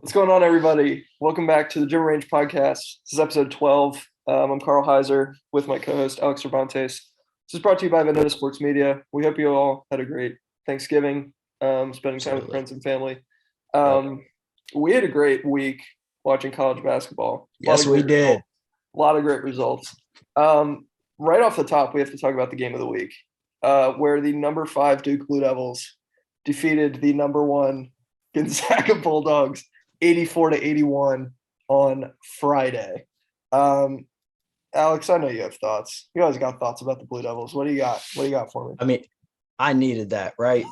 What's going on, everybody? Welcome back to the Gym Range Podcast. This is episode 12. I'm Carl Heiser with my co-host Alex Cervantes. This is brought to you by Vendetta Sports Media. We hope you all had a great Thanksgiving, spending time with Absolutely. friends and family. Yep. We had a great week watching college basketball. Yes, we did. A lot of great results. Right off the top, we have to talk about the game of the week, where the number 5 Duke Blue Devils defeated the number 1 Gonzaga Bulldogs 84-81 on Friday. Alex, I know you have thoughts. You always got thoughts about the Blue Devils. What do you got? What do you got for me? I mean, I needed that, right?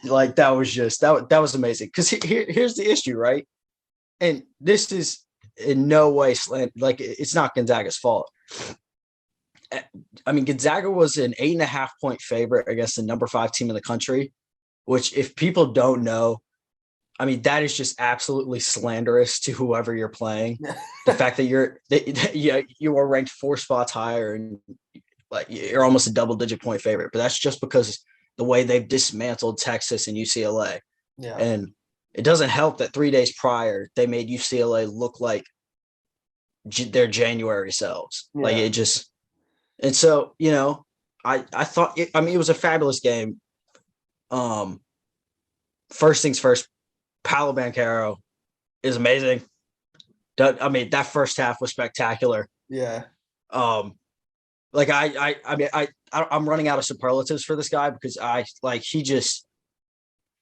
That was just that was amazing. Because here's the issue, right? And this is in no way it's not Gonzaga's fault. I mean, Gonzaga was an 8.5-point favorite against the number 5 team in the country, which, if people don't know, I mean, that is just absolutely slanderous to whoever you're playing. The fact that you are ranked 4 spots higher and you're almost a double-digit point favorite, but that's just because the way they've dismantled Texas and UCLA. Yeah. And it doesn't help that 3 days prior they made UCLA look like their January selves. Yeah. And so I thought it was a fabulous game. First things first. Paolo Banchero is amazing. I mean, that first half was spectacular. Yeah. I'm running out of superlatives for this guy because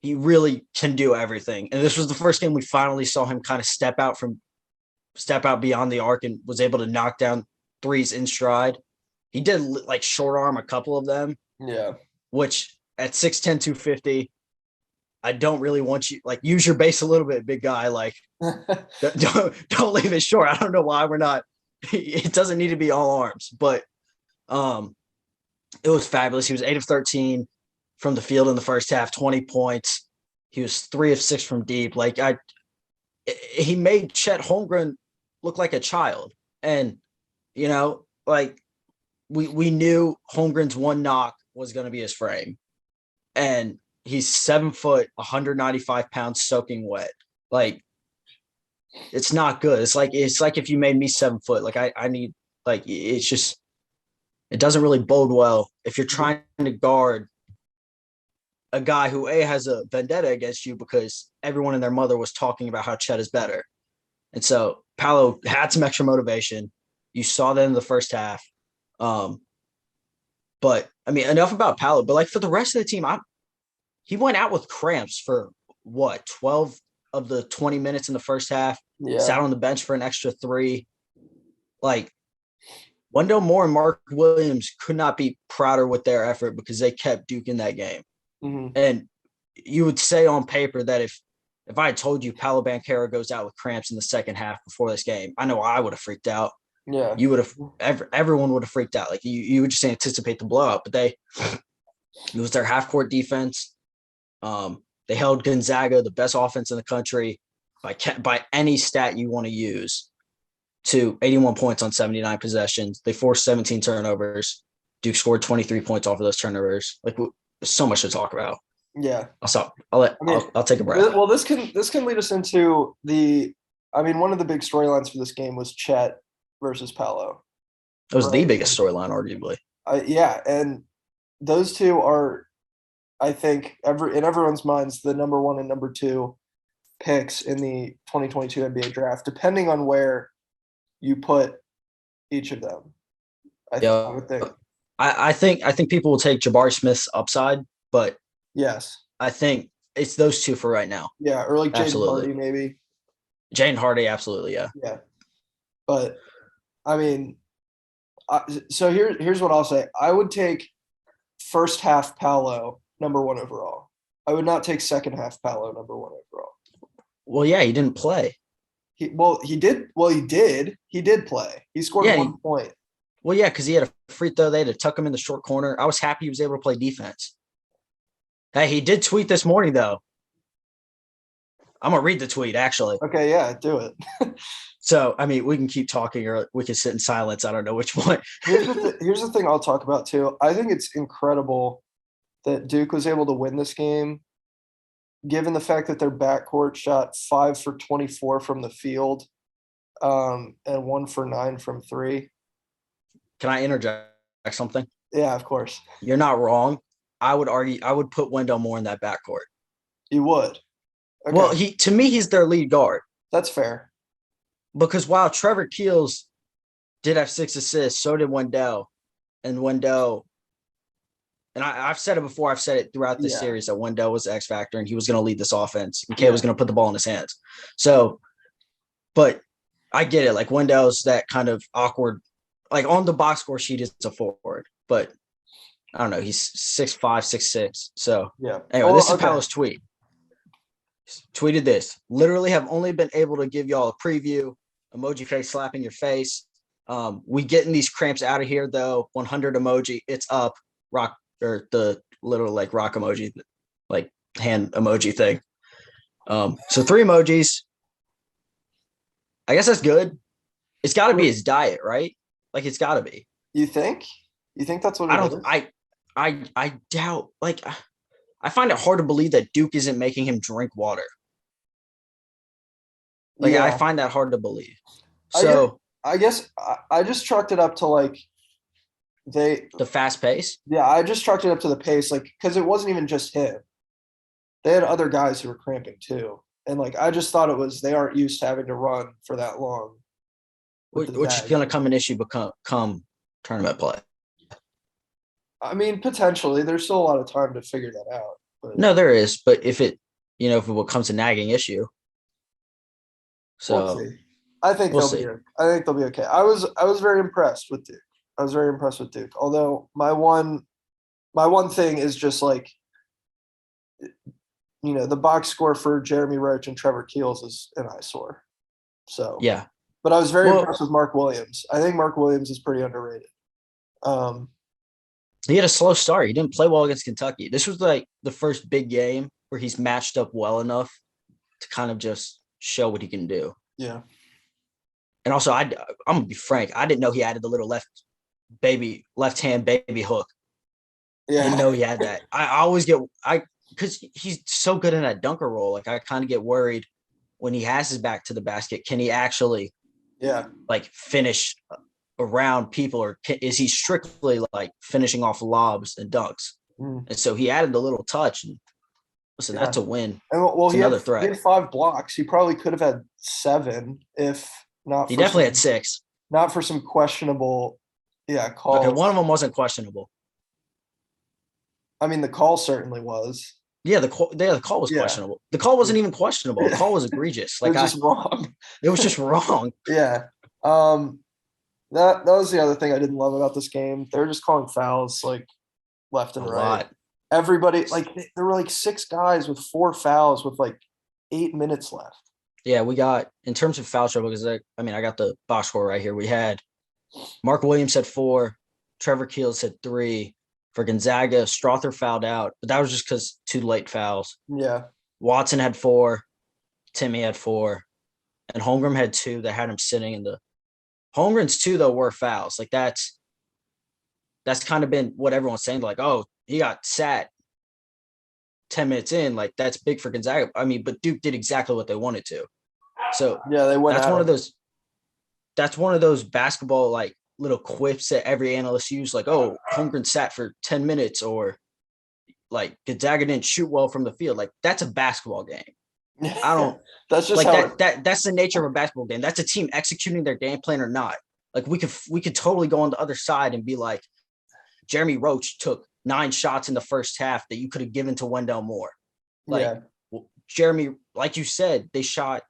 he really can do everything. And this was the first game we finally saw him kind of step out beyond the arc and was able to knock down threes in stride. He did short arm a couple of them. Yeah. Which at 6'10", 250, I don't really want you use your base a little bit, big guy. Don't leave it short. I don't know why we're not. It doesn't need to be all arms, but it was fabulous. He was 8 of 13 from the field in the first half, 20 points. He was 3 of 6 from deep. He made Chet Holmgren look like a child, and we knew Holmgren's one knock was going to be his frame, and he's 7 foot, 195 pounds, soaking wet. It's not good. It's like if you made me 7 foot. I need it's just, it doesn't really bode well if you're trying to guard a guy who has a vendetta against you because everyone and their mother was talking about how Chet is better. And so Paolo had some extra motivation. You saw that in the first half. But I mean, enough about Paolo. But for the rest of the team, he went out with cramps for 12 of the 20 minutes in the first half. Yeah. Sat on the bench for an extra 3. Wendell Moore and Mark Williams could not be prouder with their effort because they kept Duke in that game. Mm-hmm. And you would say on paper that if I had told you Paolo Banchero goes out with cramps in the second half before this game, I know I would have freaked out. Yeah. You would have. Everyone would have freaked out. You would just anticipate the blowout, but it was their half court defense. They held Gonzaga, the best offense in the country, by any stat you want to use, to 81 points on 79 possessions. They forced 17 turnovers. Duke scored 23 points off of those turnovers. There's so much to talk about. Yeah. I'll stop. I'll take a breath. Well, this can lead us into one of the big storylines for this game was Chet versus Paolo. It was the biggest storyline, arguably. Yeah, and those two are, I think, in everyone's minds, the number 1 and number 2 picks in the 2022 NBA draft, depending on where you put each of them. I would think. I think people will take Jabari Smith's upside, but yes, I think it's those two for right now. Yeah, or Jaden Hardy maybe. Jaden Hardy, absolutely, yeah. Yeah, but I mean, so here's what I'll say. I would take first half Paolo number 1 overall. I would not take second half Paolo number 1 overall. Well, yeah, he didn't play. He did. He did play. He scored 1 point. Well, yeah, because he had a free throw. They had to tuck him in the short corner. I was happy he was able to play defense. Hey, he did tweet this morning, though. I'm going to read the tweet, actually. Okay, yeah, do it. So, I mean, we can keep talking or we can sit in silence. I don't know which one. Here's the thing I'll talk about, too. I think it's incredible that Duke was able to win this game given the fact that their backcourt shot 5 for 24 from the field, and 1 for 9 from three. Can I interject something? Yeah, of course. You're not wrong. I would argue I would put Wendell Moore in that backcourt. You would. Okay. Well, to me, he's their lead guard. That's fair. Because while Trevor Keels did have 6 assists, so did Wendell. And Wendell, and I've said it before, I've said it throughout this series that Wendell was the X factor and he was going to lead this offense. And Kay was going to put the ball in his hands. So, but I get it. Like Wendell's that kind of awkward, like on the box score sheet, it's a forward, but I don't know. He's 6'5", 6'6". So anyway, this is Paolo's tweet. Tweeted this. Literally have only been able to give y'all a preview. Emoji face slapping your face. We getting these cramps out of here though. 100 emoji. It's up. Rock or the little like rock emoji, like hand emoji thing. So 3 emojis. I guess that's good. It's got to be his diet, right? Like it's got to be. You think? You think that's what it is? I doubt. Like I find it hard to believe that Duke isn't making him drink water. Like I find that hard to believe. So I guess I just chalked it up to like the fast pace. Yeah, I just chalked it up to the pace, like because it wasn't even just him. They had other guys who were cramping too, and like I just thought it was they aren't used to having to run for that long. Which is going to come an issue come tournament play. I mean, potentially, there's still a lot of time to figure that out. But. No, there is, but if it becomes a nagging issue, so we'll see. I think they'll be okay. I was very impressed with Duke. I was very impressed with Duke. Although my one thing is just like, the box score for Jeremy Roach and Trevor Keels is an eyesore. So yeah. But I was very impressed with Mark Williams. I think Mark Williams is pretty underrated. He had a slow start. He didn't play well against Kentucky. This was like the first big game where he's matched up well enough to kind of just show what he can do. Yeah. And also, I'm going to be frank. I didn't know he added the little left-hand baby hook. Yeah. I didn't know he had that. I always because he's so good in that dunker role. Like I kind of get worried when he has his back to the basket. Can he actually like finish around people, or is he strictly like finishing off lobs and dunks? And so he added a little touch, and listen, that's a win. And another threat. He had 5 blocks. He probably could have had 7 if not. He definitely had 6. Not for some questionable, calls. Okay, one of them wasn't questionable. I mean, the call certainly was. Yeah, the call was questionable. The call wasn't even questionable. The call was egregious. Like it was just wrong. It was just wrong. Yeah. That was the other thing I didn't love about this game. They were just calling fouls like left and right. Lot. Everybody, like there were like 6 guys with 4 fouls with like 8 minutes left. Yeah, we got in terms of foul trouble because I got the box score right here. We had Mark Williams had 4, Trevor Keels had 3. For Gonzaga, Strother fouled out, but that was just because 2 late fouls. Yeah. Watson had 4, Timmy had 4, and Holmgren had 2 that had him sitting in the. Holmgren's 2 though were fouls. Like that's kind of been what everyone's saying. Like, oh, he got sat 10 minutes in. Like that's big for Gonzaga. I mean, but Duke did exactly what they wanted to. So they went. That's one of those. That's one of those basketball like little quips that every analyst use, like, oh, Holmgren sat for 10 minutes, or like Gonzaga didn't shoot well from the field. Like that's a basketball game. I don't. That's just like that's the nature of a basketball game. That's a team executing their game plan or not. Like we could totally go on the other side and be like, Jeremy Roach took 9 shots in the first half that you could have given to Wendell Moore. Like Jeremy, like you said, they shot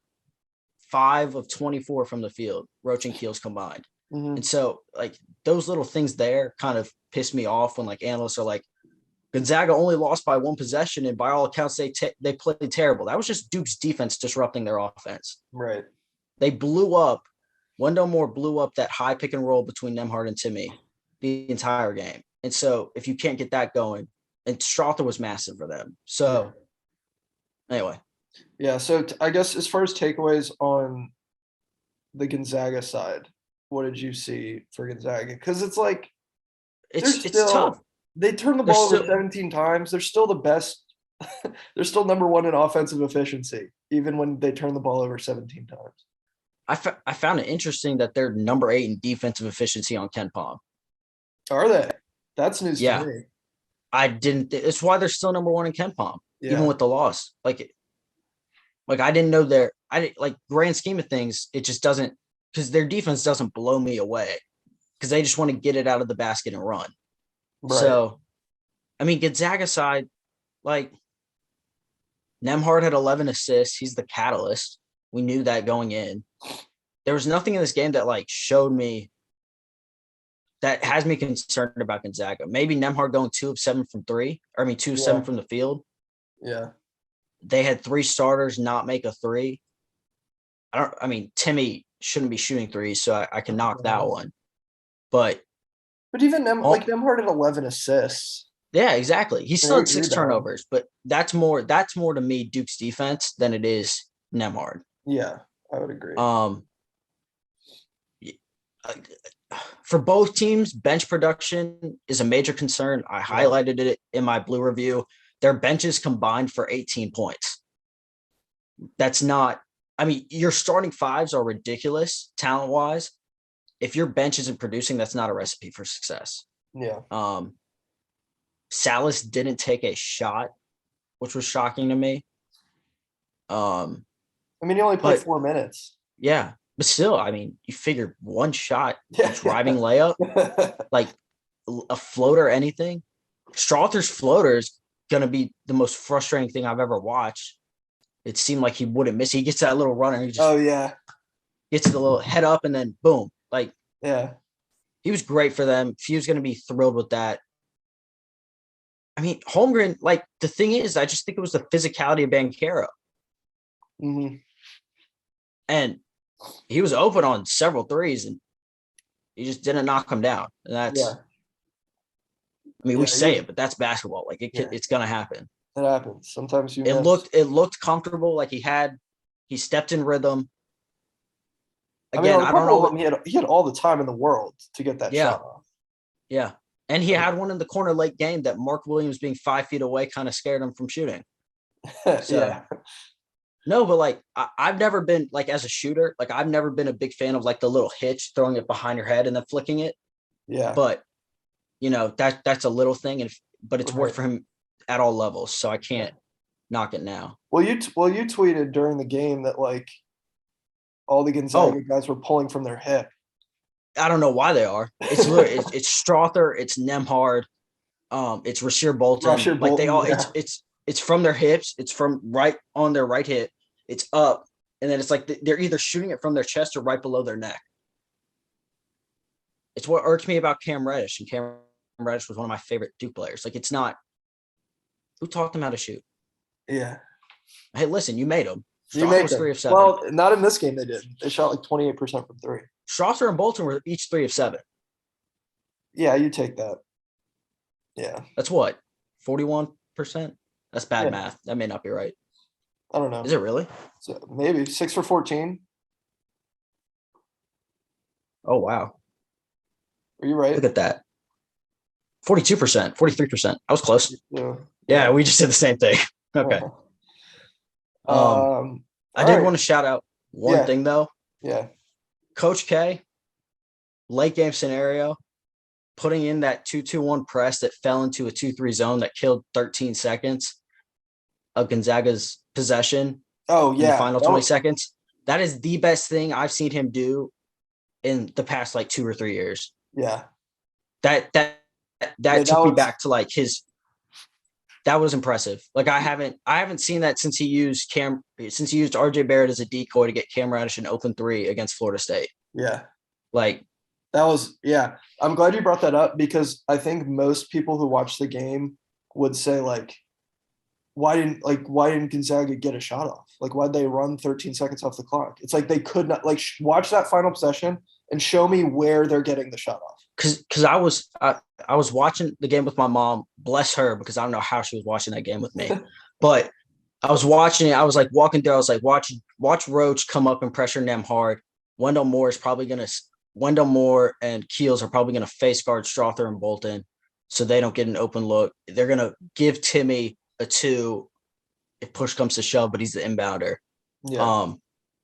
5 of 24 from the field, Roach and Keels combined. Mm-hmm. And so like those little things there kind of piss me off when like analysts are like, Gonzaga only lost by 1 possession, and by all accounts, they played terrible. That was just Duke's defense disrupting their offense. Right. They blew up. Wendell Moore blew up that high pick and roll between Nembhard and Timmy the entire game. And so if you can't get that going, and Strother was massive for them. So anyway. Yeah, so I guess as far as takeaways on the Gonzaga side, what did you see for Gonzaga? Because it's like it's tough. They turned the ball over 17 times. They're still the best They're still number one in offensive efficiency, even when they turn the ball over 17 times. I found it interesting that they're number 8 in defensive efficiency on Ken Palm. Are they? That's news Yeah. to me. I didn't. It's why they're still number 1 in Ken Palm, even Yeah. with the loss. Like I didn't know their. I didn't like grand scheme of things. It just doesn't because their defense doesn't blow me away because they just want to get it out of the basket and run. Right. So, I mean, Gonzaga side, like Nemhard had 11 assists. He's the catalyst. We knew that going in. There was nothing in this game that like showed me that has me concerned about Gonzaga. Maybe Nemhard going 2 of 7 from 3. Or I mean 2 of 7 from the field. Yeah. They had 3 starters not make a 3. I mean, Timmy shouldn't be shooting threes, so I can knock that one. But even Nemhard had 11 assists. Yeah, exactly. He still had 6 turnovers, but that's more to me Duke's defense than it is Nemhard. Yeah, I would agree. For both teams, bench production is a major concern. I highlighted it in my blue review. Their benches combined for 18 points. That's not – I mean, your starting fives are ridiculous talent-wise. If your bench isn't producing, that's not a recipe for success. Yeah. Salas didn't take a shot, which was shocking to me. I mean, he only played 4 minutes. Yeah, but still, I mean, you figure one shot, driving layup, like a floater, anything. Strother's floater is going to be the most frustrating thing I've ever watched. It seemed like he wouldn't miss. He gets that little runner. He just gets the little head up and then boom. Like, he was great for them. Few's going to be thrilled with that. I mean, Holmgren, like, the thing is, I just think it was the physicality of Banchero. Mm-hmm. And he was open on several threes, and he just didn't knock them down. And that's, I mean, we say it, but that's basketball. Like, it's going to happen. It happens. Sometimes it looked comfortable. Like he stepped in rhythm. Again, I don't know. He had all the time in the world to get that shot off. Yeah. And he had one in the corner late game that Mark Williams being 5 feet away kind of scared him from shooting. So, no, but like I've never been like as a shooter, like I've never been a big fan of like the little hitch, throwing it behind your head and then flicking it. Yeah. But you know, that's a little thing, but it's worked for him at all levels. So I can't knock it now. Well, you tweeted during the game that like all the Gonzaga guys were pulling from their hip. I don't know why they are. It's literally it's Strother, it's Nemhard, it's Rasir Bolton. Like they all, it's from their hips. It's from right on their right hip. It's up, and then it's like they're either shooting it from their chest or right below their neck. It's what irked me about Cam Reddish, and Cam Reddish was one of my favorite Duke players. Like it's not who taught them how to shoot. Yeah. Hey, listen, you made them. You made them. 3 of 7. Well, not in this game. They did. They shot like 28% from 3. Strother and Bolton were each 3 of 7. Yeah, you take that. Yeah. That's what? 41%? That's bad math. That may not be right. I don't know. Is it really? So maybe 6 for 14. Oh, wow. Are you right? Look at that. 42%, 43%. I was close. Yeah, we just did the same thing. Okay. I did want to shout out one thing, though. Yeah. Coach K, late game scenario, putting in that 2-2-1 press that fell into a 2-3 zone that killed 13 seconds of Gonzaga's possession. In the final 20 seconds. That is the best thing I've seen him do in the past like 2 or 3 years. Yeah. That took me back to like that was impressive. Like I haven't seen that since he used RJ Barrett as a decoy to get Cam Reddish an open 3 against Florida State. Yeah. Like that was I'm glad you brought that up because I think most people who watch the game would say like why didn't Gonzaga get a shot off? Like why'd they run 13 seconds off the clock? It's like they could not like watch that final possession and show me where they're getting the shot off. Because I was watching the game with my mom, bless her, because I don't know how she was watching that game with me. But I was watching it. I was like walking through. I was like, watch Roach come up and pressure Nemhard. Wendell Moore and Keels are probably gonna face guard Strother and Bolton, so they don't get an open look. They're gonna give Timmy a 2 if push comes to shove, but he's the inbounder. Yeah.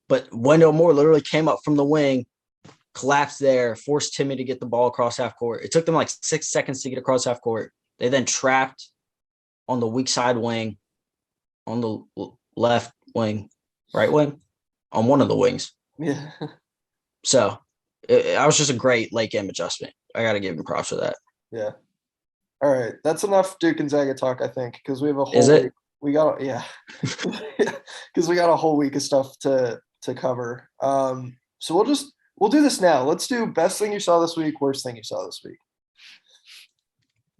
But Wendell Moore literally came up from the wing, collapsed there, forced Timmy to get the ball across half court. It took them like 6 seconds to get across half court. They then trapped on the weak side wing, on the left wing, right wing, on one of the wings. Yeah. So I was just a great late game adjustment. I got to give him props for that. Yeah. All right. That's enough Duke Gonzaga talk, I think, because we have a whole Is it? week. We got because we got a whole week of stuff to cover. So we'll do this now. Let's do best thing you saw this week, worst thing you saw this week.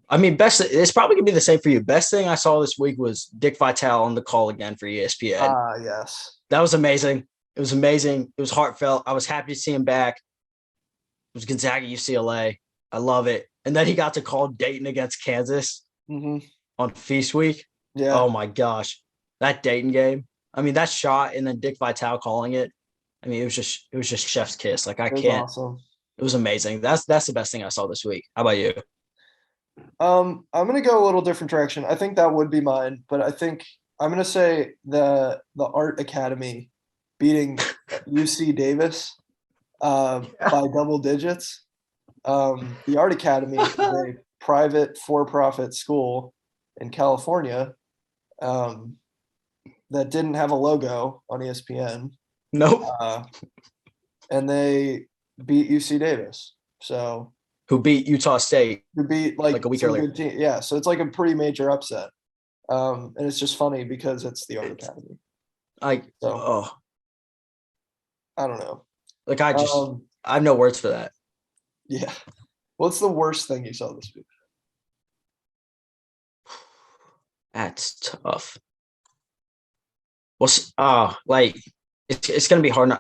I mean, it's probably gonna be the same for you. Best thing I saw this week was Dick Vitale on the call again for ESPN. Yes. That was amazing. It was amazing. It was heartfelt. I was happy to see him back. It was Gonzaga UCLA. I love it. And then he got to call Dayton against Kansas on Feast Week. Yeah. Oh my gosh, that Dayton game. I mean, that shot and then Dick Vitale calling it. I mean, it was just chef's kiss. Like It was awesome. It was amazing. That's the best thing I saw this week. How about you? I'm gonna go a little different direction. I think that would be mine, but I think I'm gonna say the Art Academy beating UC Davis by double digits. The Art Academy is a private for-profit school in California that didn't have a logo on ESPN. Nope. And they beat UC Davis. So who beat Utah State? Who beat like a week earlier? Yeah, so it's like a pretty major upset. And it's just funny because it's the Art Academy. I don't know. Like I have no words for that. Yeah. What's the worst thing you saw this week? That's tough. It's gonna be hard.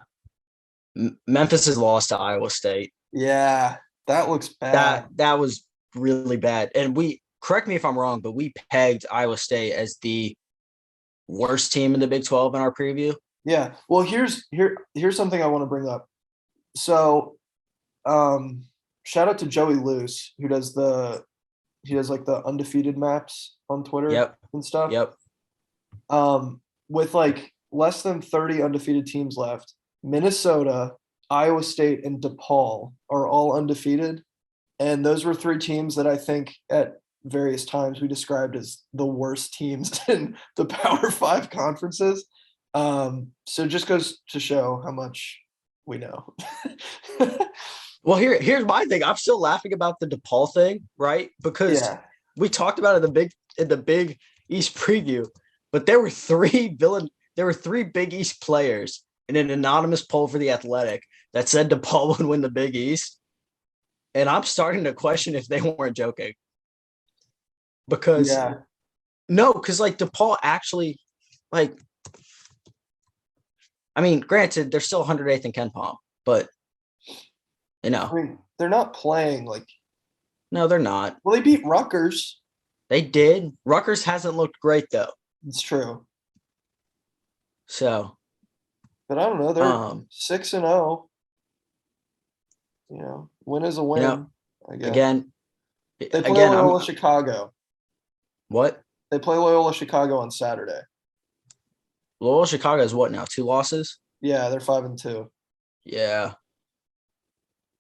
Memphis has lost to Iowa State. Yeah, that looks bad. That was really bad. And correct me if I'm wrong, but we pegged Iowa State as the worst team in the Big 12 in our preview. Yeah. Well, here's something I want to bring up. So, shout out to Joey Luce, who does like the undefeated maps on Twitter and stuff. Yep. With like less than 30 undefeated teams left, Minnesota, Iowa State, and DePaul are all undefeated. And those were 3 teams that I think at various times we described as the worst teams in the Power 5 conferences. So it just goes to show how much we know. Well, here's my thing. I'm still laughing about the DePaul thing, right? Because we talked about it in the Big East preview, but there were 3 Big East players in an anonymous poll for The Athletic that said DePaul would win the Big East. And I'm starting to question if they weren't joking. Because like DePaul actually, like, I mean, granted, they're still 108th in KenPom, but I mean, they're not playing like. No, they're not. Well, they beat Rutgers. They did. Rutgers hasn't looked great though. It's true. So. But I don't know. They're 6-0. Win is a win. I guess. Again, they play Loyola Chicago. What? They play Loyola Chicago on Saturday. Loyola Chicago is what now? 2 losses? Yeah, they're 5-2. Yeah.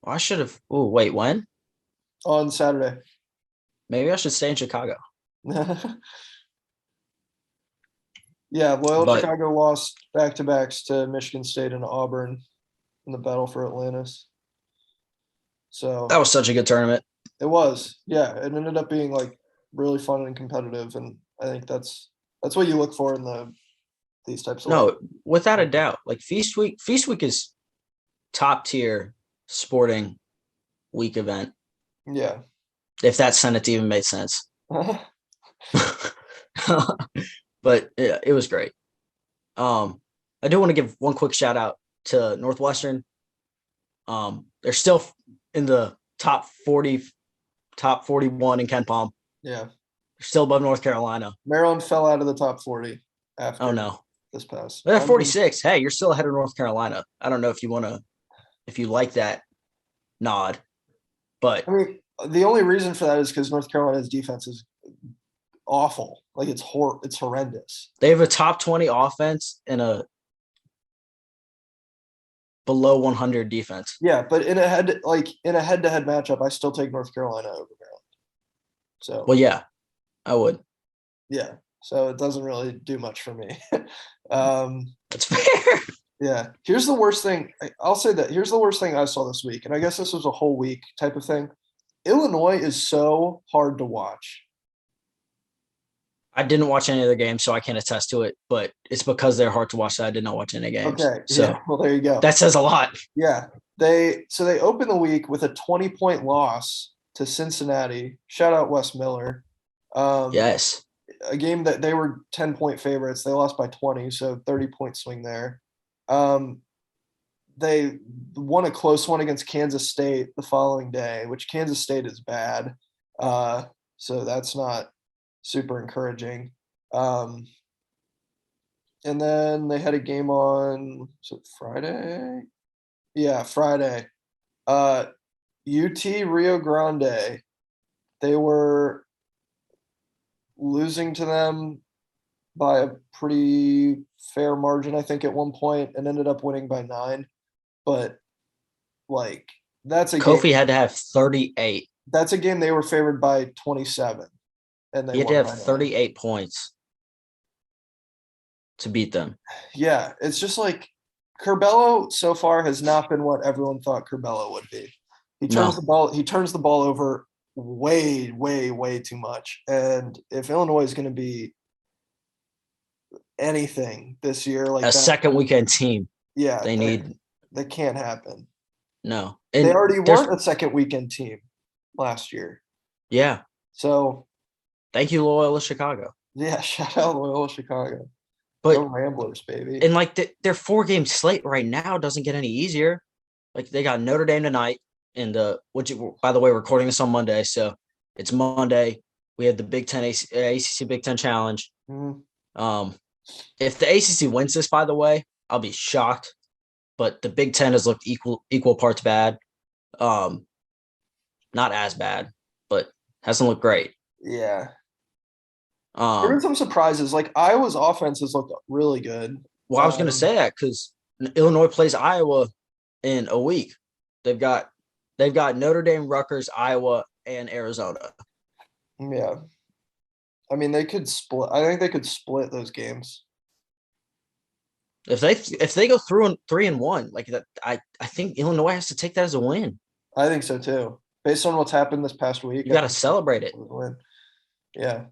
Well, I should have. Oh, wait, when? On Saturday. Maybe I should stay in Chicago. Yeah, Loyola Chicago lost back-to-backs to Michigan State and Auburn in the battle for Atlantis. So that was such a good tournament. It was. Yeah, it ended up being like really fun and competitive, and I think that's what you look for in these types of. No, without a doubt. Like Feast Week is top tier sporting week event. Yeah. If that sentence even made sense. But it was great. I do want to give one quick shout out to Northwestern. They're still in the top 40, top 41 in KenPom. Yeah. They're still above North Carolina. Maryland fell out of the top 40 after. Oh no. This past. They're 46. Hey, you're still ahead of North Carolina. I don't know if you like that nod, but I mean, the only reason for that is because North Carolina's defense is awful. Like it's horrendous. They have a top 20 offense and a below 100 defense. Yeah, but in a head-to-head matchup, I still take North Carolina over Maryland. So Well, yeah, I would. yeah, so it doesn't really do much for me. That's fair. Yeah, here's the worst thing. I'll say that here's the worst thing I saw this week, and I guess this was a whole week type of thing. Illinois is so hard to watch. I didn't watch any of the games, so I can't attest to it. But it's because they're hard to watch that I did not watch any games. Okay, So yeah, well there you go. that says a lot. Yeah, they open the week with a 20-point loss to Cincinnati. Shout out Wes Miller. Yes. A game that they were 10-point favorites. They lost by 20, so 30-point swing there. They won a close one against Kansas State the following day, which Kansas State is bad. So that's not super encouraging. And then they had a game on, was it Friday? Yeah, Friday. UT Rio Grande. They were losing to them by a pretty fair margin, I think, at one point, and ended up winning by 9. But like that's a Kofi game, had to have 38. that's a game they were favored by 27, and they He had to won have by 9. 38 points to beat them. Yeah, it's just like Curbelo so far has not been what everyone thought Curbelo would be. He turns the ball over way, way, way too much. And if Illinois is going to be anything this year, like a second weekend team, yeah, they need. That can't happen. No, and they already weren't a second weekend team last year. Yeah. So thank you, Loyola Chicago. Yeah, shout out Loyola Chicago. But go Ramblers, baby. And like their 4-game slate right now doesn't get any easier. Like they got Notre Dame tonight, and which by the way, we're recording this on Monday, so it's Monday. We had the Big Ten ACC Big Ten Challenge. Mm-hmm. If the ACC wins this, by the way, I'll be shocked. But the Big Ten has looked equal parts bad. Not as bad, but hasn't looked great. Yeah. There have been some surprises. Like Iowa's offense has looked really good. Well, I was going to say that because Illinois plays Iowa in a week. They've got Notre Dame, Rutgers, Iowa, and Arizona. Yeah. I mean, they could split. I think they could split those games. If they go through 3-1, like that, I think Illinois has to take that as a win. I think so too. Based on what's happened this past week, you got to celebrate it. Win. Yeah.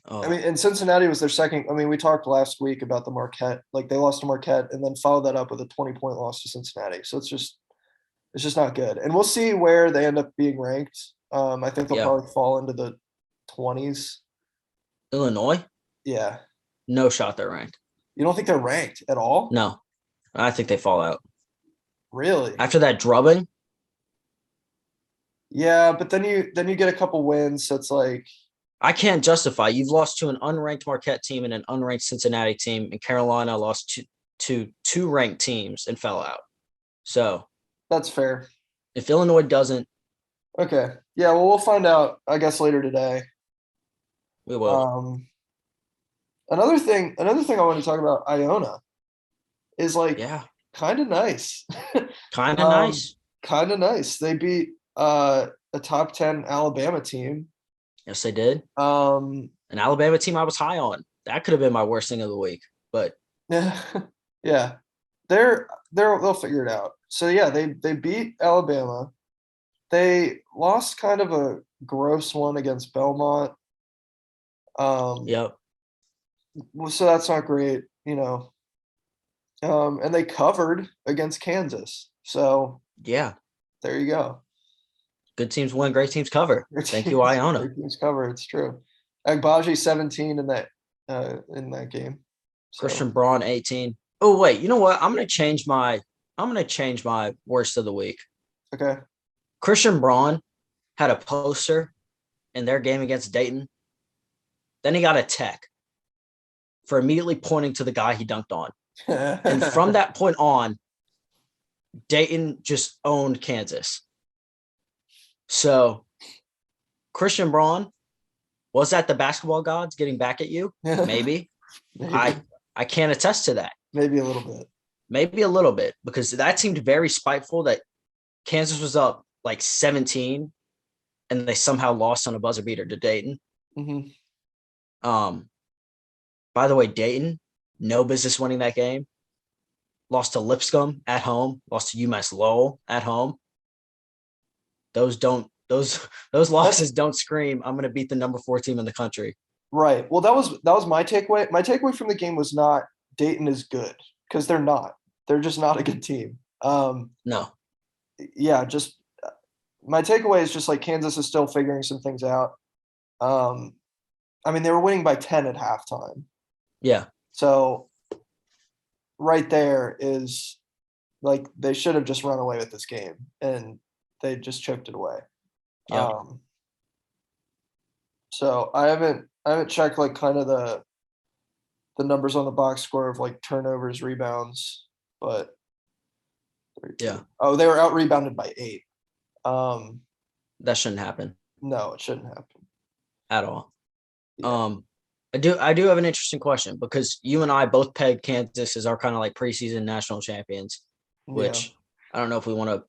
I mean, and Cincinnati was their second. I mean, we talked last week about the Marquette. Like they lost to Marquette and then followed that up with a 20-point loss to Cincinnati. So it's just not good. And we'll see where they end up being ranked. I think they'll probably fall into the 20s. Illinois? Yeah. No shot they're ranked. You don't think they're ranked at all? No. I think they fall out. Really? After that drubbing? Yeah, but then you get a couple wins, so it's like I can't justify. You've lost to an unranked Marquette team and an unranked Cincinnati team, and Carolina lost to 2 ranked teams and fell out. So that's fair. If Illinois doesn't. Okay. Yeah, well, we'll find out, I guess, later today. We will. Another thing I want to talk about, Iona, is like kind of nice. Kind of nice. Kind of nice. They beat a top 10 Alabama team. Yes, they did. An Alabama team I was high on. That could have been my worst thing of the week, but yeah, they'll figure it out. So yeah, they beat Alabama. They lost kind of a gross one against Belmont. Yep. So that's not great, you know. And they covered against Kansas. So yeah, there you go. Good teams win, great teams cover. Thank you, Iona. Great teams cover. It's true. Agbaji 17 in that game. So. Christian Braun 18. Oh wait, you know what? I'm gonna change my worst of the week. Okay. Christian Braun had a poster in their game against Dayton. Then he got a tech for immediately pointing to the guy he dunked on. And from that point on, Dayton just owned Kansas. So Christian Braun, Was that the basketball gods getting back at you? Maybe. Maybe, I can't attest to that. maybe a little bit. Maybe a little bit, because that seemed very spiteful that Kansas was up like 17 and they somehow lost on a buzzer beater to Dayton. Hmm. By the way, Dayton, no business winning that game. Lost to Lipscomb at home, lost to UMass Lowell at home. Those losses don't scream, I'm gonna beat the number 4 team in the country. Right. Well, that was my takeaway. My takeaway from the game was not Dayton is good, because they're not. They're just not a good team. No. Yeah, just my takeaway is just like Kansas is still figuring some things out. I mean, they were winning by 10 at halftime. Yeah. So right there is like they should have just run away with this game, and they just choked it away. Yeah. So I haven't checked like kind of the numbers on the box score of like turnovers, rebounds, but Yeah. oh, they were out rebounded by 8. That shouldn't happen No, it shouldn't happen. at all. Yeah. I do have an interesting question, because you and I both pegged Kansas as our kind of like preseason national champions, which I don't know if we want to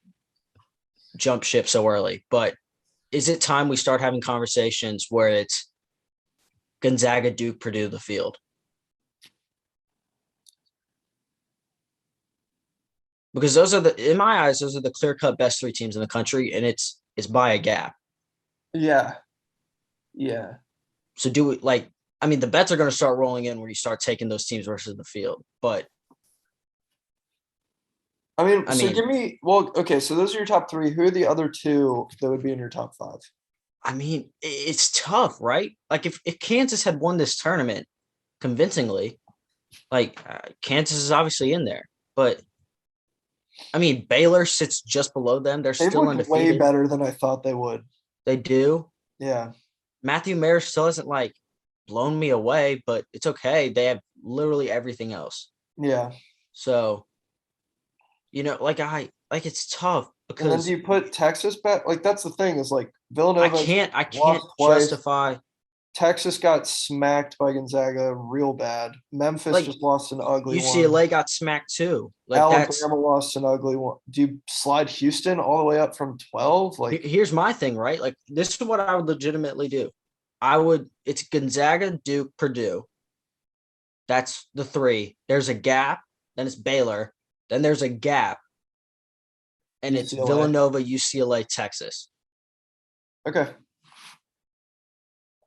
jump ship so early, but is it time we start having conversations where it's Gonzaga, Duke, Purdue, the field? Because those are in my eyes, those are the clear-cut best 3 teams in the country, and it's by a gap. Yeah. Yeah. So do we I mean, the bets are going to start rolling in when you start taking those teams versus the field. But I mean, I so mean- give me okay, so those are your top 3. Who are the other 2 that would be in your top 5? I mean, it's tough, right? Like if Kansas had won this tournament convincingly, like Kansas is obviously in there, but I mean, Baylor sits just below them. They're They've still looked way undefeated. better than I thought they would. They do. Yeah. Matthew Mayer still hasn't like blown me away, but it's okay. They have literally everything else. Yeah. So, it's tough And then because do you put Texas back? Like that's the thing is like I Villanova can't lost twice. justify Texas got smacked by Gonzaga real bad. Memphis like just lost an ugly one. UCLA got smacked too. Like Alabama lost an ugly one. Do you slide Houston all the way up from 12? Like here's my thing, right? Like this is what I would legitimately do. It's Gonzaga, Duke, Purdue. That's the 3. There's a gap, then it's Baylor, then there's a gap, and it's UCLA. Villanova, UCLA, Texas. Okay.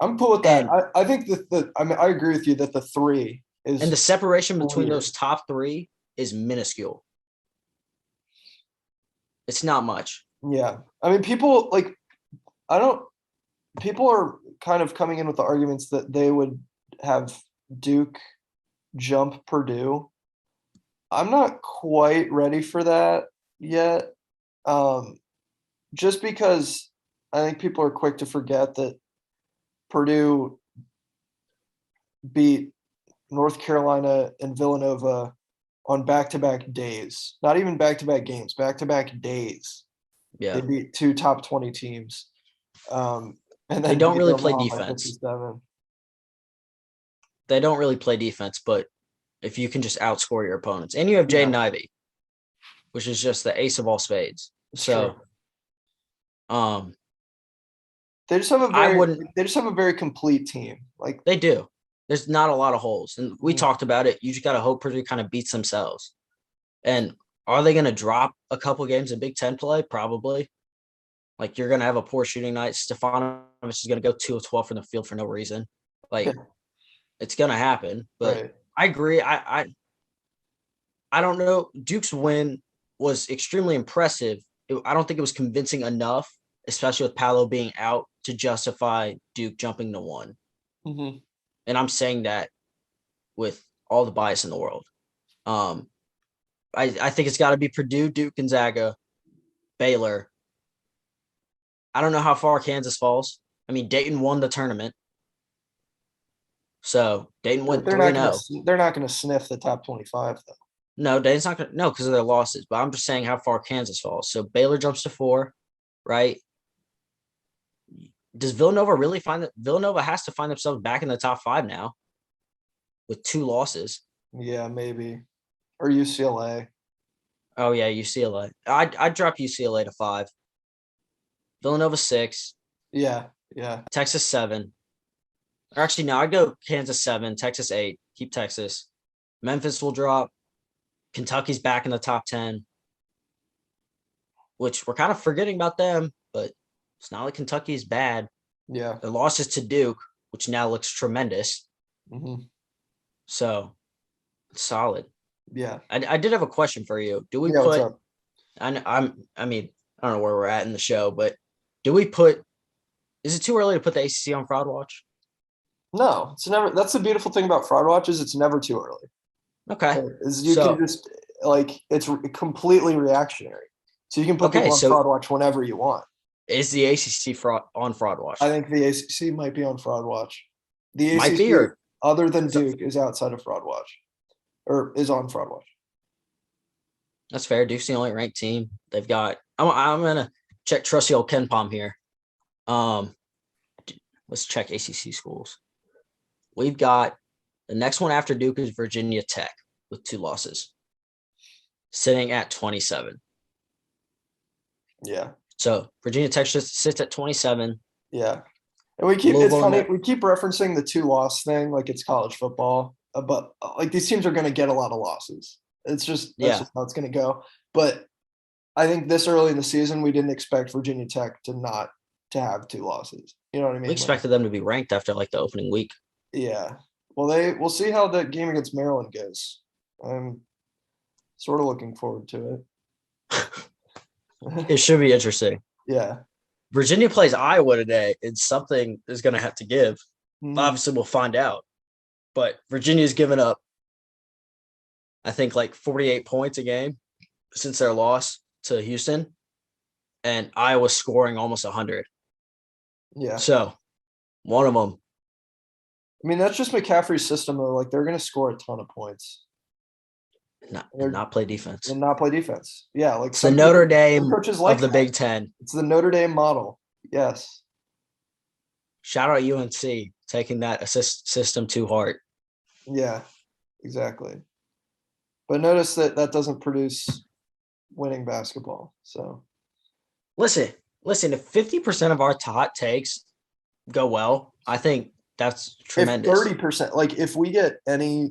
I'm cool with that. I think I mean I agree with you that the 3 is, and the separation between weird. those top 3 is minuscule. It's not much. Yeah. I mean people like people are kind of coming in with the arguments that they would have Duke jump Purdue. I'm not quite ready for that yet. Just because I think people are quick to forget that Purdue beat North Carolina and Villanova on back-to-back days. Not even back-to-back games, back-to-back days. Yeah. They beat 2 top 20 teams. And then They don't beat really them play all by defense. 57. They don't really play defense, but if you can just outscore your opponents, and you have Jaden Ivey, which is just the ace of all spades. It's so, true. They just have a very complete team. Like they do. There's not a lot of holes, and we talked about it. You just got to hope Purdue kind of beats themselves. And are they going to drop a couple games in Big Ten play? Probably. Like you're going to have a poor shooting night. Stefanovic is going to go 2 of 12 from the field for no reason. Like it's going to happen. But right. I agree. I don't know. Duke's win was extremely impressive. I don't think it was convincing enough, especially with Paolo being out, to justify Duke jumping to 1. Mm-hmm. And I'm saying that with all the bias in the world. I think it's got to be Purdue, Duke, Gonzaga, Baylor. I don't know how far Kansas falls. I mean, Dayton won the tournament. So Dayton went 3-0. They're not going to sniff the top 25, though. No, Dayton's not going to. No, because of their losses. But I'm just saying how far Kansas falls. So Baylor jumps to 4, right? does Villanova really find that Villanova has to find themselves back in the top 5 now with 2 losses? Yeah, maybe. Or UCLA. Oh yeah, UCLA. I'd drop UCLA to 5. Villanova 6, Yeah, yeah. Texas 7. Or actually, no, I'd go Kansas 7, Texas 8. Keep Texas. Memphis will drop. Kentucky's back in the top 10, which we're kind of forgetting about them, but it's not like Kentucky's bad. Yeah. Their losses to Duke, which now looks tremendous. Hmm. So it's solid. Yeah. I did have a question for you. Do we Yeah, what's put up? I mean, I don't know where we're at in the show, but do we put is it too early to put the ACC on Fraud Watch? No, it's never. That's the beautiful thing about Fraud Watch is it's never too early. Okay. Is you can So just it's completely reactionary. So you can put okay, people on so Fraud Watch whenever you want. is the ACC fraud on Fraud Watch? I think the ACC might be on Fraud Watch. The Might be, ACC, or other than so, Duke, is outside of Fraud Watch, or is on Fraud Watch. that's fair. Duke's the only ranked team. They've got I'm gonna check trusty old Ken Palm here. Um let's check ACC schools. We've got the next one after Duke is Virginia Tech with 2 losses, sitting at 27. Yeah, So Virginia Tech just sits at 27. yeah. And we keep it's Louisville funny we keep referencing the 2-loss thing like it's college football, but like these teams are going to get a lot of losses. It's just that's Yeah, just how it's going to go. But I think this early in the season we didn't expect Virginia Tech to have 2 losses. You know what I we mean? expected them to be ranked after like the opening week. Yeah. Well, we'll see how the game against Maryland goes. I'm sort of looking forward to It it. should be interesting. Yeah. Virginia plays Iowa today, and something is going to have to give. Mhm. Obviously, we'll find out. But Virginia's given up, I think, like 48 points a game since their loss to Houston, and Iowa's scoring almost 100. Yeah. So one of them, I mean, that's just McCaffrey's system, though. Like, they're going to score a ton of points not play defense. and not play defense. Yeah. Like, It's the Notre some Dame coaches of like the that. Big Ten. It's the Notre Dame model. Yes. Shout out UNC taking that assist system to heart. Yeah. Exactly. But notice that doesn't produce winning basketball. So, Listen, if 50% of our hot takes go well, I think that's if tremendous. 30%, like, if we get any,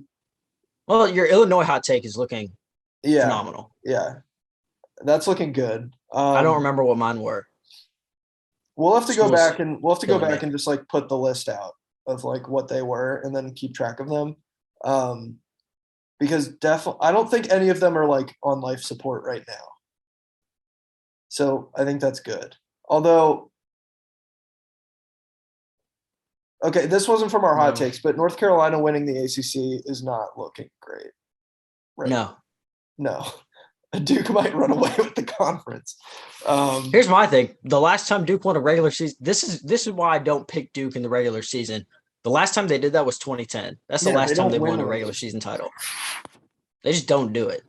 Well, your Illinois hot take is looking yeah. phenomenal. Yeah. That's looking good. I don't remember what mine were. We'll have to go School's back and killing me. just like put the list out of like what they were and then keep track of them. Because definitely I don't think any of them are like on life support right now. So I think that's good. Although okay, this wasn't from our hot No. takes, but North Carolina winning the ACC is not looking great. Right. No. No. Duke might run away with the conference. Here's my thing. The last time Duke won a regular season, this is why I don't pick Duke in the regular season. The last time they did that was 2010. That's the last time they won a regular season title. They just don't do it.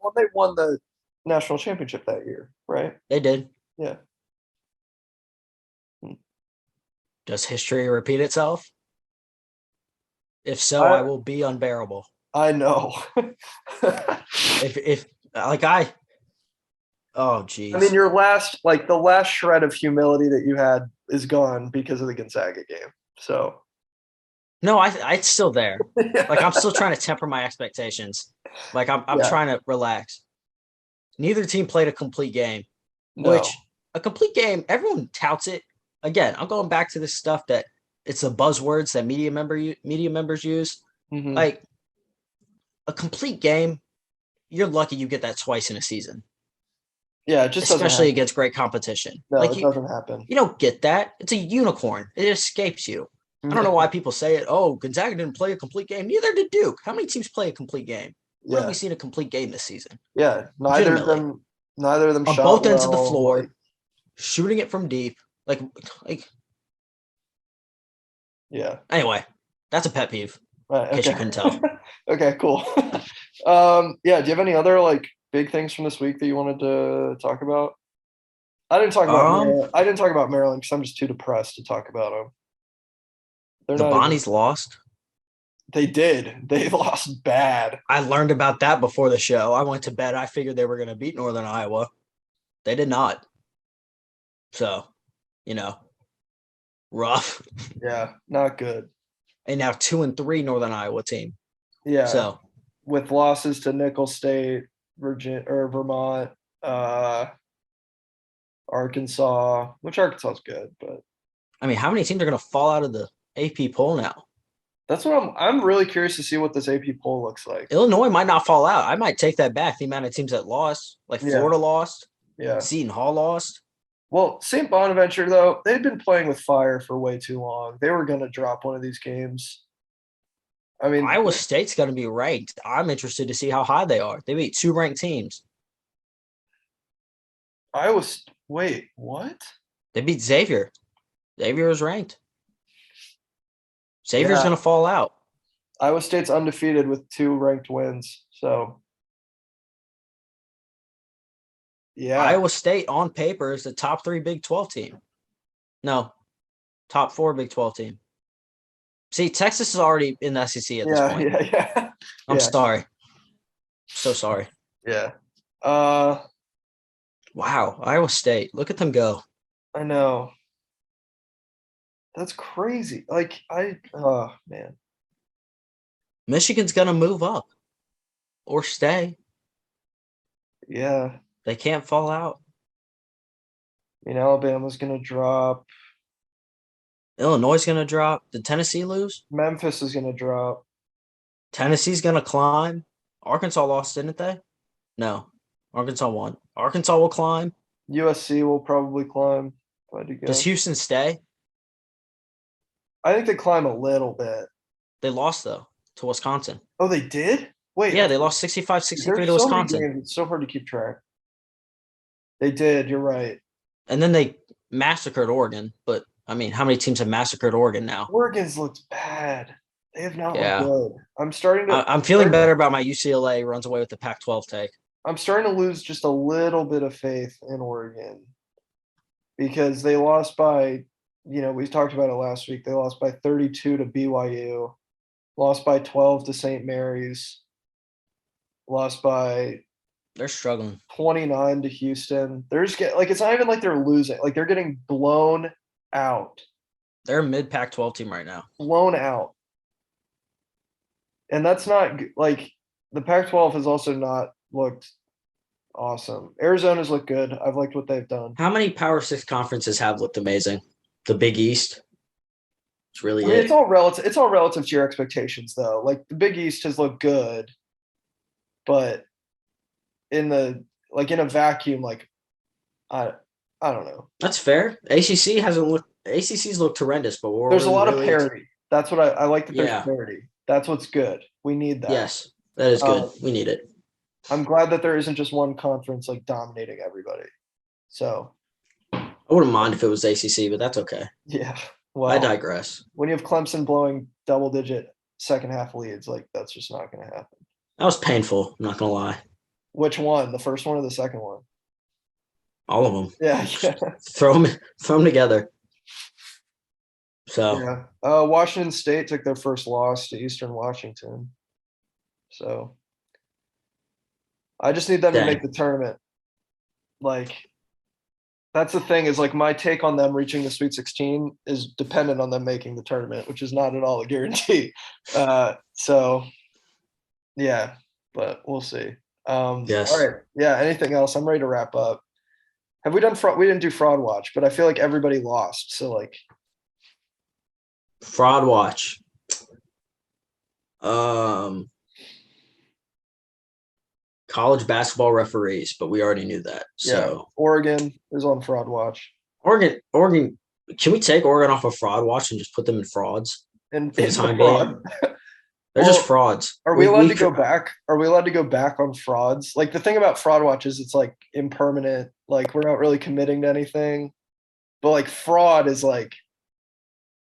Well, they won the national championship that year, right? They did. Yeah. Does history repeat itself? If so, I will be unbearable. I know. if oh geez. I mean, the last shred of humility that you had is gone because of the Gonzaga game. So no, it's still there. Like I'm still trying to temper my expectations. Like I'm trying to relax. Neither team played a complete game, which a complete game, everyone touts it. Again, I'm going back to this stuff that it's the buzzwords that media members use. Mm-hmm. Like a complete game, you're lucky you get that twice in a season. Yeah, it just especially against great competition. No, like it doesn't happen. You don't get that. It's a unicorn. It escapes you. I don't know why people say it. Oh, Gonzaga didn't play a complete game. Neither did Duke. How many teams play a complete game? When have we seen a complete game this season? Yeah, neither of them on shot both ends of the well, floor, shooting it from deep. Like yeah. Anyway, that's a pet peeve. Right, in case you couldn't tell. Okay, cool. Yeah, do you have any other like big things from this week that you wanted to talk about? I didn't talk about Um, Maryland. I didn't talk about Maryland because I'm just too depressed to talk about them. They're the not even. Bonnies lost. They did. They lost bad. I learned about that before the show. I went to bed. I figured they were going to beat Northern Iowa. They did not. So, you know, rough. Yeah, not good. And now 2-3 Northern Iowa team. Yeah, So with losses to Nicholls State, Vermont, Arkansas, which Arkansas is good, but I mean, how many teams are going to fall out of the AP poll now? that's what I'm really curious to see what this AP poll looks like. Illinois might not fall out. I might take that back. The amount of teams that lost, like Yeah. Florida lost, Yeah. Seton Hall lost. Well, St. Bonaventure though, they'd been playing with fire for way too long. They were going to drop one of these games. I mean, Iowa State's going to be ranked. I'm interested to see how high they are. They beat 2 ranked teams. wait, what? They beat Xavier. Xavier is ranked. Xavier's Yeah. going to fall out. Iowa State's undefeated with 2 ranked wins. So, yeah. Iowa State on paper is the top 3 Big 12 team. No, top 4 Big 12 team. See, Texas is already in the SEC at this point. Yeah. I'm Yeah. sorry. So sorry. Yeah. Wow, Iowa State. Look at them go. I know. That's crazy. Like oh man. Michigan's going to move up or stay. Yeah. They can't fall out. I mean, Alabama's gonna drop. Illinois is going to drop. Did Tennessee lose? Memphis is gonna drop. Tennessee's going to climb. Arkansas lost, didn't they? No. Arkansas won. Arkansas will climb. USC will probably climb. If I had to guess. Does Houston stay? I think they climb a little bit. They lost, though, to Wisconsin. Oh, they did? Wait. Yeah, they lost 65-63 there's to so many Wisconsin. games, it's so hard to keep track. They did, you're right. And then they massacred Oregon. But, I mean, how many teams have massacred Oregon now? Oregon's looked bad. They have not Yeah. looked good. I'm starting to I'm feeling better about my UCLA runs away with the Pac-12 take. I'm starting to lose just a little bit of faith in Oregon because they lost by, we talked about it last week. They lost by 32 to BYU, lost by 12 to St. Mary's, lost by They're struggling. 29 to Houston. They're just it's not even like they're losing. Like they're getting blown out. They're a mid Pac-12 team right now. Blown out. And that's not like the Pac-12 has also not looked awesome. Arizona's looked good. I've liked what they've done. How many Power 6 conferences have looked amazing? The Big East. It's really It's all relative. It's all relative to your expectations, though. Like the Big East has looked good, but in a vacuum, like I don't know. That's fair. ACC's looked horrendous, but there's a lot of parity. That's what I like that there's parity. That's what's good. We need that. Yes, that is good. We need it. I'm glad that there isn't just one conference like dominating everybody. So I wouldn't mind if it was ACC, but that's okay. Yeah. Well, I digress. When you have Clemson blowing double-digit second half leads, like that's just not going to happen. That was painful. I'm not gonna lie. Which one? The first one or the second one? All of them. Yeah. Throw them together. So yeah. Washington State took their first loss to Eastern Washington. So I just need them to make the tournament. Like that's the thing is like my take on them reaching the Sweet 16 is dependent on them making the tournament, which is not at all a guarantee. So yeah, but we'll see. yes. All right. Yeah. Anything else? I'm ready to wrap up. Have we done fraud? We didn't do fraud watch, but I feel like everybody lost. So like fraud watch. College basketball referees, but we already knew that. So yeah, Oregon is on fraud watch. Oregon. Can we take Oregon off of fraud watch and just put them in frauds? And for the time being? They're just frauds. Are we allowed to go back? Are we allowed to go back on frauds? Like the thing about fraud watch is it's like impermanent. Like we're not really committing to anything. But like fraud is like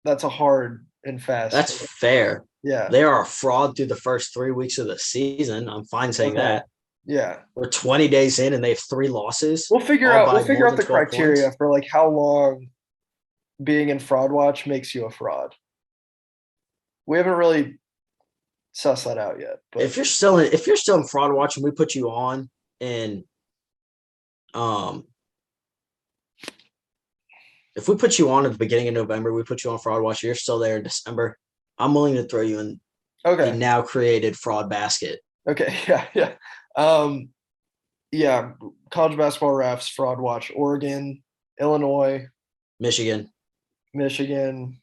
that's a hard and fast. That's fair. Yeah. They are a fraud through the first 3 weeks of the season. I'm fine saying that. Yeah. We're 20 days in and they have 3 losses. We'll figure all out by more than the 12 criteria points. for like how long being in fraud watch makes you a fraud. We haven't really sussed that out yet. But If you're still in fraud watch and we put you on and if we put you on at the beginning of November, we put you on fraud watch, you're still there in December, I'm willing to throw you in the okay. now created fraud basket. Okay. Yeah. Yeah. College basketball refs, fraud watch, Oregon, Illinois, Michigan. Michigan.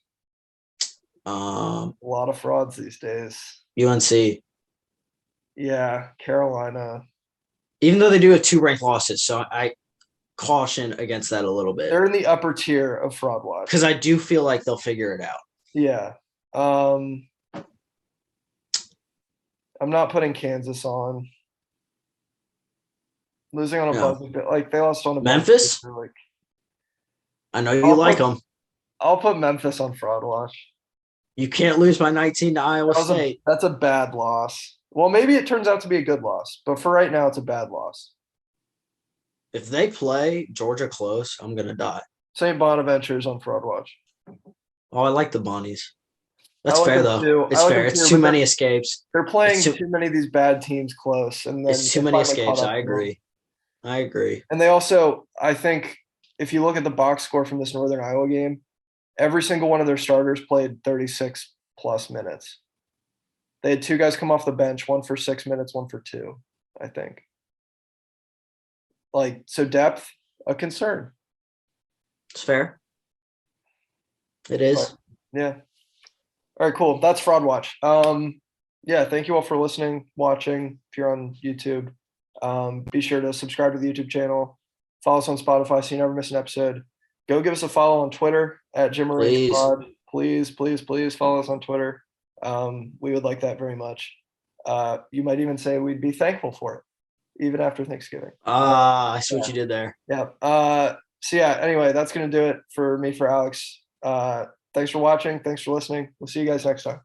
A lot of frauds these days. UNC. Yeah, Carolina. Even though they do have 2 ranked losses, so I caution against that a little bit. They're in the upper tier of fraud watch. Because I do feel like they'll figure it out. Yeah. I'm not putting Kansas on. Losing on a buzzer, like they lost on a Memphis. Buzzer, like I know you like them. I'll put Memphis on fraud watch. You can't lose by 19 to Iowa State. That's a bad loss. Well, maybe it turns out to be a good loss, but for right now, it's a bad loss. If they play Georgia close, I'm gonna die. St. Bonaventure's on fraud watch. Oh, I like the Bonnies. That's fair though. Too. It's fair. It's too many escapes. They're playing too many of these bad teams close, and then it's too many escapes. I agree. And they also, I think, if you look at the box score from this Northern Iowa game, every single one of their starters played 36 plus minutes. They had 2 guys come off the bench, one for 6 minutes, one for 2, I think. Like, so depth, a concern. It's fair. It is. But, yeah. All right, cool. That's Fraud Watch. Yeah, thank you all for listening, watching. If you're on YouTube, be sure to subscribe to the YouTube channel. Follow us on Spotify so you never miss an episode. Go give us a follow on Twitter at JimRagePod. Please follow us on Twitter. We would like that very much. You might even say we'd be thankful for it, even after Thanksgiving. I see what you did there. Yeah. So yeah, anyway, that's gonna do it for me, for Alex. Thanks for watching. Thanks for listening. We'll see you guys next time.